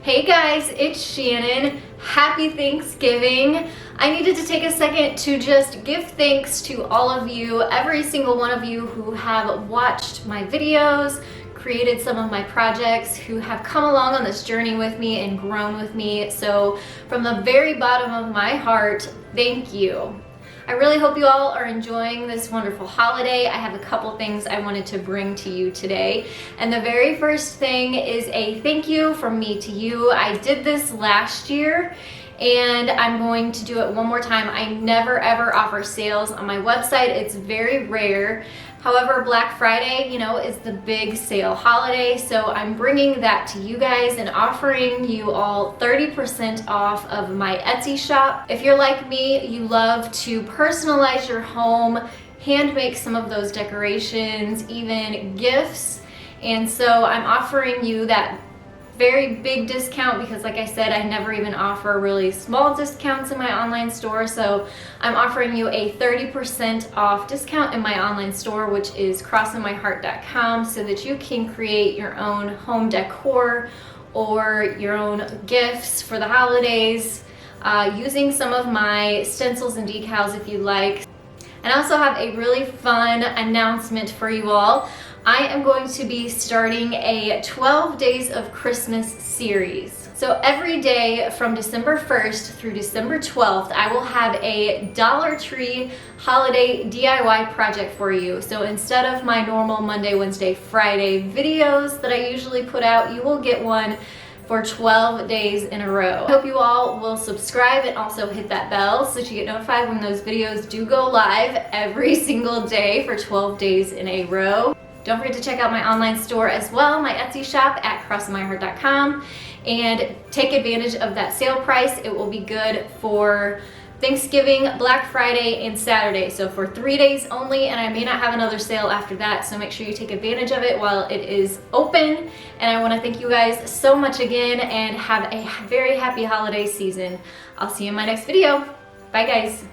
Hey guys, it's Shannon. Happy Thanksgiving. I needed to take a second to just give thanks to all of you, every single one of you who have watched my videos, created some of my projects, who have come along on this journey with me and grown with me. So from the very bottom of my heart, thank you. I really hope you all are enjoying this wonderful holiday. I have a couple things I wanted to bring to you today. And the very first thing is a thank you from me to you. I did this last year and I'm going to do it one more time. I never ever offer sales on my website. It's very rare. However, Black Friday, is the big sale holiday, so I'm bringing that to you guys and offering you all 30% off of my Etsy shop. If you're like me, you love to personalize your home, hand make some of those decorations, even gifts, and so I'm offering you that very big discount because, like I said, I never even offer really small discounts in my online store. So I'm offering you a 30% off discount in my online store, which is crossinmyheart.com, so that you can create your own home decor or your own gifts for the holidays using some of my stencils and decals if you like. And I also have a really fun announcement for you all. I am going to be starting a 12 Days of Christmas series. So every day from December 1st through December 12th, I will have a Dollar Tree holiday DIY project for you. So instead of my normal Monday, Wednesday, Friday videos that I usually put out, you will get one for 12 days in a row. I hope you all will subscribe and also hit that bell so that you get notified when those videos do go live every single day for 12 days in a row. Don't forget to check out my online store as well, my Etsy shop at crossinmyheart.com, and take advantage of that sale price. It will be good for Thanksgiving, Black Friday, and Saturday. So for 3 days only, and I may not have another sale after that, so make sure you take advantage of it while it is open. And I want to thank you guys so much again and have a very happy holiday season. I'll see you in my next video. Bye guys.